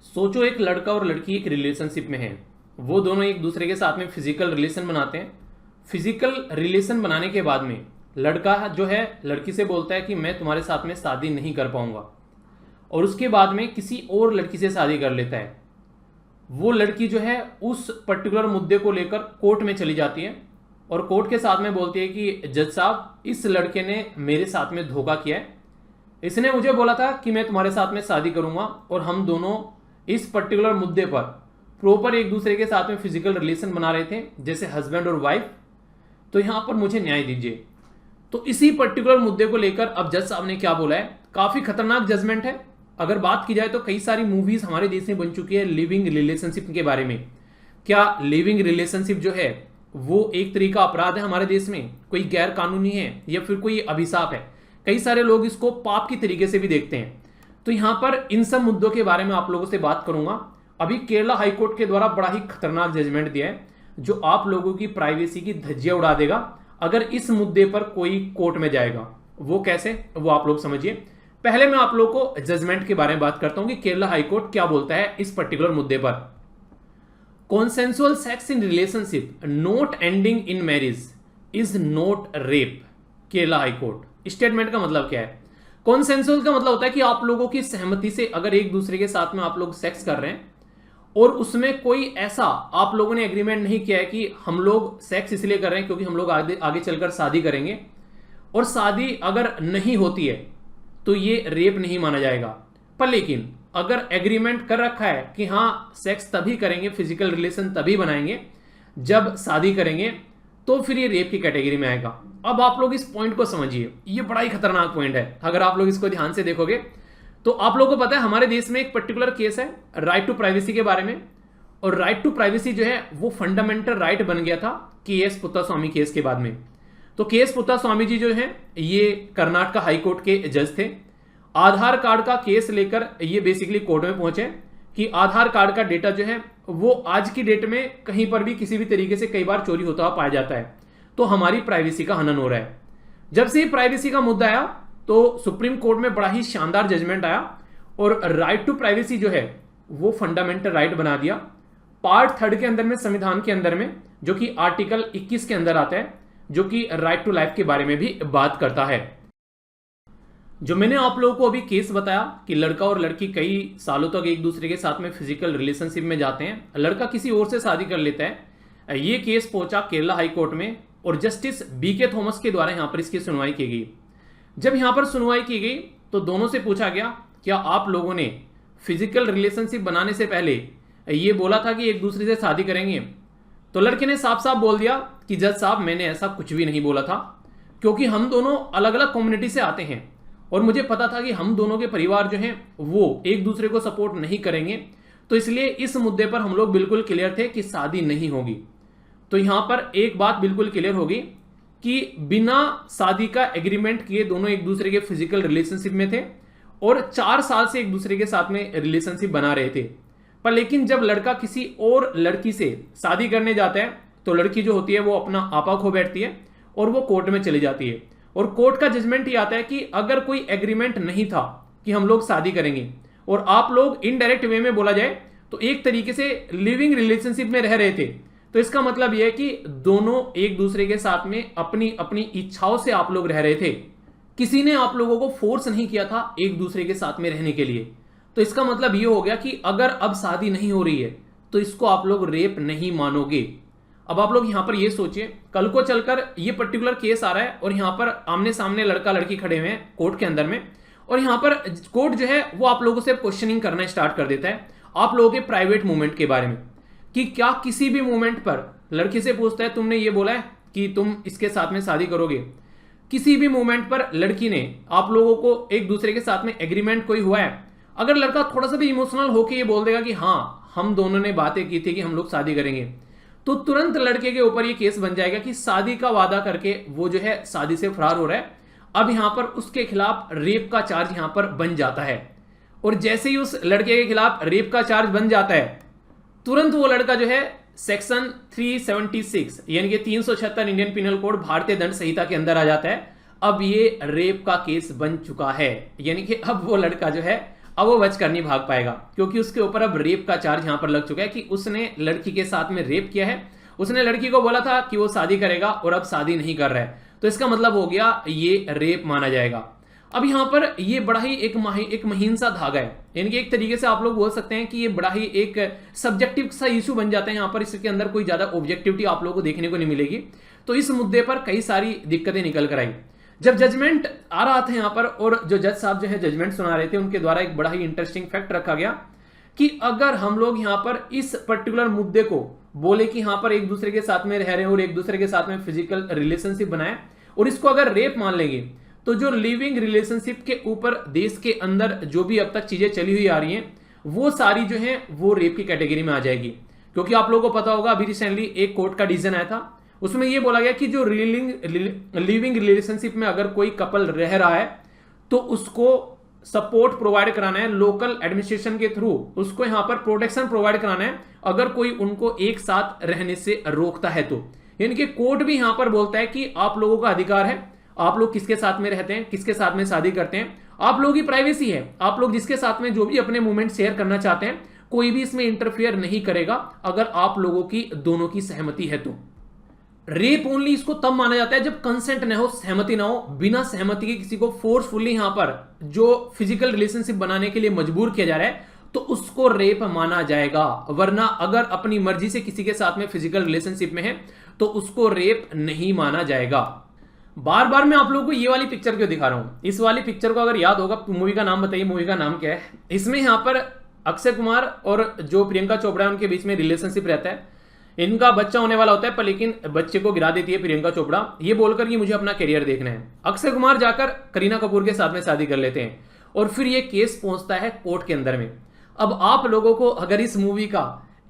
सोचो एक लड़का और लड़की एक रिलेशनशिप में है। वो दोनों एक दूसरे के साथ में फिजिकल रिलेशन बनाते हैं। फिजिकल रिलेशन बनाने के बाद में लड़का जो है लड़की से बोलता है कि मैं तुम्हारे साथ में शादी नहीं कर पाऊंगा, और उसके बाद में किसी और लड़की से शादी कर लेता है। वो लड़की जो है उस पर्टिकुलर मुद्दे को लेकर कोर्ट में चली जाती है और कोर्ट के साथ में बोलती है कि जज साहब, इस लड़के ने मेरे साथ में धोखा किया है। इसने मुझे बोला था कि मैं तुम्हारे साथ में शादी करूंगा और हम दोनों इस पर्टिकुलर मुद्दे पर प्रॉपर एक दूसरे के साथ में फिजिकल रिलेशन बना रहे थे, जैसे हस्बैंड और वाइफ। तो यहां पर मुझे न्याय दीजिए। तो इसी पर्टिकुलर मुद्दे को लेकर अब जज साहब ने क्या बोला है, काफी खतरनाक जजमेंट है। अगर बात की जाए तो कई सारी मूवीज हमारे देश में बन चुकी है लिविंग रिलेशनशिप के बारे में। क्या लिविंग रिलेशनशिप जो है वो एक तरीका अपराध है हमारे देश में, कोई गैर कानूनी है या फिर कोई अभिशाप है? कई सारे लोग इसको पाप की तरीके से भी देखते हैं। तो यहां पर इन सब मुद्दों के बारे में आप लोगों से बात करूंगा। अभी केरला हाईकोर्ट के द्वारा बड़ा ही खतरनाक जजमेंट दिया है जो आप लोगों की प्राइवेसी की धज्जियां उड़ा देगा अगर इस मुद्दे पर कोई कोर्ट में जाएगा। वो कैसे, वो आप लोग समझिए। पहले मैं आप लोग को जजमेंट के बारे में बात करता हूं कि केरला हाईकोर्ट क्या बोलता है इस पर्टिकुलर मुद्दे पर। Consensual sex in relationship not ending in marriage is not rape. Kerala high court statement का मतलब क्या है? कॉन्सेंसुअल का मतलब होता है कि आप लोगों की सहमति से अगर एक दूसरे के साथ में आप लोग सेक्स कर रहे हैं और उसमें कोई ऐसा आप लोगों ने एग्रीमेंट नहीं किया है कि हम लोग सेक्स इसलिए कर रहे हैं क्योंकि हम लोग आगे चलकर शादी करेंगे, और शादी अगर नहीं होती है तो ये रेप नहीं माना जाएगा। पर लेकिन अगर एग्रीमेंट कर रखा है कि हाँ सेक्स तभी करेंगे, फिजिकल रिलेशन तभी बनाएंगे जब शादी करेंगे, तो फिर ये रेप की कैटेगरी में आएगा। अब आप लोग इस पॉइंट को समझिए, ये बड़ा ही खतरनाक पॉइंट है। अगर आप लोग इसको ध्यान से देखोगे तो आप लोगों को पता है हमारे देश में एक पर्टिकुलर केस है राइट टू प्राइवेसी के बारे में, और राइट टू प्राइवेसी जो है वो फंडामेंटल राइट बन गया था केएस पुत्तास्वामी केस के बाद में। तो केएस पुत्तास्वामी जी जो है ये कर्नाटक हाईकोर्ट के जज थे। आधार कार्ड का केस लेकर ये बेसिकली कोर्ट में पहुंचे कि आधार कार्ड का डेटा जो है वो आज की डेट में कहीं पर भी किसी भी तरीके से कई बार चोरी होता हुआ पाया जाता है, तो हमारी प्राइवेसी का हनन हो रहा है। जब से प्राइवेसी का मुद्दा आया तो सुप्रीम कोर्ट में बड़ा ही शानदार जजमेंट आया और राइट टू प्राइवेसी जो है वो फंडामेंटल राइट बना दिया। पार्ट 3 के अंदर में, संविधान के अंदर में, जो कि आर्टिकल 21 के अंदर आता है, जो कि राइट टू लाइफ के बारे में भी बात करता है। जो मैंने आप लोगों को अभी केस बताया कि लड़का और लड़की कई सालों तक एक दूसरे के साथ में फिजिकल रिलेशनशिप में जाते हैं, लड़का किसी और से शादी कर लेता है। ये केस पहुंचा केरला हाईकोर्ट में और जस्टिस बीके थॉमस के द्वारा यहां पर इसकी सुनवाई की गई। जब यहां पर सुनवाई की गई तो दोनों से पूछा गया क्या आप लोगों ने फिजिकल रिलेशनशिप बनाने से पहले ये बोला था कि एक दूसरे से शादी करेंगे? तो लड़के ने साफ साफ बोल दिया कि जज साहब, मैंने ऐसा कुछ भी नहीं बोला था, क्योंकि हम दोनों अलग अलग कम्युनिटी से आते हैं और मुझे पता था कि हम दोनों के परिवार जो हैं वो एक दूसरे को सपोर्ट नहीं करेंगे, तो इसलिए इस मुद्दे पर हम लोग बिल्कुल क्लियर थे कि शादी नहीं होगी। तो यहां पर एक बात बिल्कुल क्लियर होगी कि बिना शादी का एग्रीमेंट किए दोनों एक दूसरे के फिजिकल रिलेशनशिप में थे और 4 साल से एक दूसरे के साथ में रिलेशनशिप बना रहे थे। पर लेकिन जब लड़का किसी और लड़की से शादी करने जाता है तो लड़की जो होती है वो अपना आपा खो बैठती है और वो कोर्ट में चली जाती है, और कोर्ट का जजमेंट ये आता है कि अगर कोई एग्रीमेंट नहीं था कि हम लोग शादी करेंगे और आप लोग इनडायरेक्ट वे में बोला जाए तो एक तरीके से लिविंग रिलेशनशिप में रह रहे थे, तो इसका मतलब यह है कि दोनों एक दूसरे के साथ में अपनी अपनी इच्छाओं से आप लोग रह रहे थे। किसी ने आप लोगों को फोर्स नहीं किया था एक दूसरे के साथ में रहने के लिए। तो इसका मतलब यह हो गया कि अगर अब शादी नहीं हो रही है तो इसको आप लोग रेप नहीं मानोगे। अब आप लोग यहां पर यह सोचिए, कल को चलकर यह पर्टिकुलर केस आ रहा है और यहां पर आमने सामने लड़का लड़की खड़े हुए हैं कोर्ट के अंदर में, और यहां पर कोर्ट जो है वो आप लोगों से क्वेश्चनिंग करना स्टार्ट कर देता है आप लोगों के प्राइवेट मूवमेंट के बारे में, कि क्या किसी भी मोमेंट पर लड़की से पूछता है तुमने ये बोला है कि तुम इसके साथ में शादी करोगे? किसी भी मोमेंट पर लड़की ने आप लोगों को एक दूसरे के साथ में एग्रीमेंट कोई हुआ है? अगर लड़का थोड़ा सा भी इमोशनल होकर ये बोल देगा कि हाँ हम दोनों ने बातें की थी कि हम लोग शादी करेंगे, तो तुरंत लड़के के ऊपर ये केस बन जाएगा कि शादी का वादा करके वो जो है शादी से फरार हो रहा है। अब यहां पर उसके खिलाफ रेप का चार्ज यहां पर बन जाता है, और जैसे ही उस लड़के के खिलाफ रेप का चार्ज बन जाता है तुरंत वो लड़का जो है सेक्शन 376 यानी कि 376 इंडियन पिनल कोड भारतीय दंड संहिता के अंदर आ जाता है। अब ये रेप का केस बन चुका है, यानी कि अब वो लड़का जो है अब वो बच कर नहीं भाग पाएगा, क्योंकि उसके ऊपर अब रेप का चार्ज यहां पर लग चुका है कि उसने लड़की के साथ में रेप किया है। उसने लड़की को बोला था कि वो शादी करेगा और अब शादी नहीं कर रहा है, तो इसका मतलब हो गया ये रेप माना जाएगा। अब यहां पर ये बड़ा ही एक महीन सा धागा है, यानी कि एक तरीके से आप लोग बोल सकते हैं कि ये बड़ा ही एक सब्जेक्टिव सा इशू बन जाता है। यहां पर इसके अंदर कोई ज्यादा ऑब्जेक्टिविटी आप लोगों को देखने को नहीं मिलेगी। तो इस मुद्दे पर कई सारी दिक्कतें निकल कर आई। जब जजमेंट आ रहा था यहां पर, और जो जज साहब जो है जजमेंट सुना रहे थे, उनके द्वारा एक बड़ा ही इंटरेस्टिंग फैक्ट रखा गया कि अगर हम लोग यहां पर इस पर्टिकुलर मुद्दे को बोले कि यहां पर एक दूसरे के साथ में रह रहे हैं और एक दूसरे के साथ में फिजिकल रिलेशनशिप बनाए, और इसको अगर रेप मान लेंगे, तो जो लिविंग रिलेशनशिप के ऊपर देश के अंदर जो भी अब तक चीजें चली हुई आ रही हैं, वो सारी जो है वो रेप की कैटेगरी में आ जाएगी। क्योंकि आप लोगों को पता होगा अभी रिसेंटली एक कोर्ट का डिसीजन आया था, उसमें यह बोला गया कि जो लिविंग रिलेशनशिप में अगर कोई कपल रह रहा है तो उसको सपोर्ट प्रोवाइड कराना है लोकल एडमिनिस्ट्रेशन के थ्रू, उसको यहां पर प्रोटेक्शन प्रोवाइड कराना है अगर कोई उनको एक साथ रहने से रोकता है तो। यानी कि कोर्ट भी यहां पर बोलता है कि आप लोगों का अधिकार है, आप लोग किसके साथ में रहते हैं, किसके साथ में शादी करते हैं, आप लोगों की प्राइवेसी है, आप लोग जिसके साथ में जो भी अपने मूवमेंट शेयर करना चाहते हैं, कोई भी इसमें इंटरफेयर नहीं करेगा अगर आप लोगों की दोनों की सहमति है तो। रेप ओनली इसको तब माना जाता है जब कंसेंट न हो, सहमति ना हो, बिना सहमति के किसी को फोर्सफुली यहां पर जो फिजिकल रिलेशनशिप बनाने के लिए मजबूर किया जा रहा है तो उसको रेप माना जाएगा। वरना अगर अपनी मर्जी से किसी के साथ में फिजिकल रिलेशनशिप में है तो उसको रेप नहीं माना जाएगा। बार बार मैं आप लोगों को ये वाली पिक्चर क्यों दिखा रहा हूं, इस वाली पिक्चर को अगर याद होगा, मूवी का नाम बताइए, मूवी का नाम क्या है। इसमें यहां पर अक्षय कुमार और जो प्रियंका चोपड़ा है उनके बीच में रिलेशनशिप रहता है, इनका बच्चा होने वाला होता है, पर लेकिन बच्चे को गिरा देती है प्रियंका चोपड़ा, ये बोलकर कि मुझे अपना करियर देखना है। अक्षय कुमार जाकर करीना कपूर के साथ में शादी कर लेते हैं और फिर ये केस पहुंचता है कोर्ट के अंदर में। अब आप लोगों को अगर इस मूवी का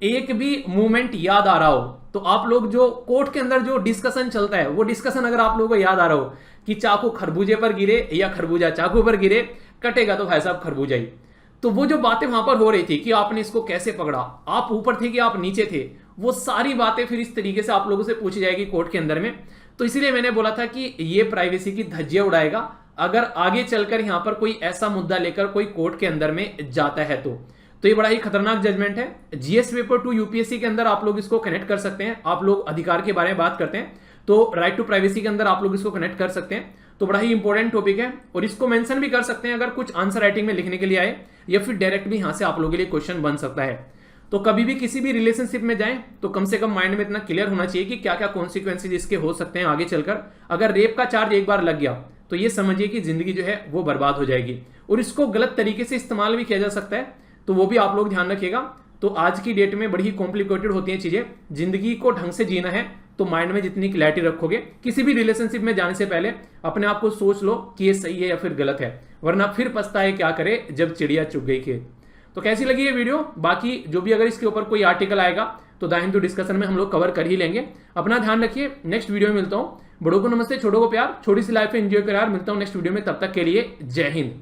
एक भी मूवमेंट याद आ रहा हो तो आप लोग जो कोर्ट के अंदर जो डिस्कशन चलता है वो डिस्कशन अगर आप लोगों को याद आ रहा हो कि चाकू खरबूजे पर गिरे या खरबूजा चाकू पर गिरे, कटेगा तो भाई साहब खरबूजा ही, तो वो जो बातें वहां पर हो रही थी कि आपने इसको कैसे पकड़ा, आप ऊपर थे कि आप नीचे थे, वो सारी बातें फिर इस तरीके से आप लोगों से पूछी जाएगी कोर्ट के अंदर में। तो इसीलिए मैंने बोला था कि ये प्राइवेसी की धज्जियां उड़ाएगा अगर आगे चलकर यहां पर कोई ऐसा मुद्दा लेकर कोई कोर्ट के अंदर में जाता है तो ये बड़ा ही खतरनाक जजमेंट है। जीएस पेपर 2 यूपीएससी के अंदर आप लोग इसको कनेक्ट कर सकते हैं। आप लोग अधिकार के बारे में बात करते हैं तो राइट टू प्राइवेसी के अंदर आप लोग इसको कनेक्ट कर सकते हैं। तो बड़ा ही इंपॉर्टेंट टॉपिक है और इसको मेंशन भी कर सकते हैं अगर कुछ आंसर राइटिंग में लिखने के लिए आए, या फिर डायरेक्ट भी यहां से आप लोगों के लिए क्वेश्चन बन सकता है। तो कभी भी किसी भी रिलेशनशिप में जाएं तो कम से कम माइंड में इतना क्लियर होना चाहिए कि क्या क्या कॉन्सिक्वेंसेज इसके हो सकते हैं आगे चलकर। अगर रेप का चार्ज एक बार लग गया तो ये समझिए कि जिंदगी जो है वो बर्बाद हो जाएगी, और इसको गलत तरीके से इस्तेमाल भी किया जा सकता है, तो वो भी आप लोग ध्यान रखिएगा। तो आज की डेट में बड़ी ही कॉम्प्लिकेटेड होती हैं चीजें, जिंदगी को ढंग से जीना है तो माइंड में जितनी क्लैरिटी रखोगे, किसी भी रिलेशनशिप में जाने से पहले अपने आप को सोच लो कि ये सही है या फिर गलत है, वरना फिर पछताए क्या करे जब चिड़िया चुग गई खेत। तो कैसी लगी ये वीडियो, बाकी जो भी अगर इसके ऊपर कोई आर्टिकल आएगा तो द हिंदू डिस्कशन में हम लोग कवर कर ही लेंगे। अपना ध्यान रखिए, नेक्स्ट वीडियो में मिलता हूं। बड़ों को नमस्ते, छोटों को प्यार, छोटी सी लाइफ एंजॉय कर यार। मिलता हूं नेक्स्ट वीडियो में, तब तक के लिए जय हिंद।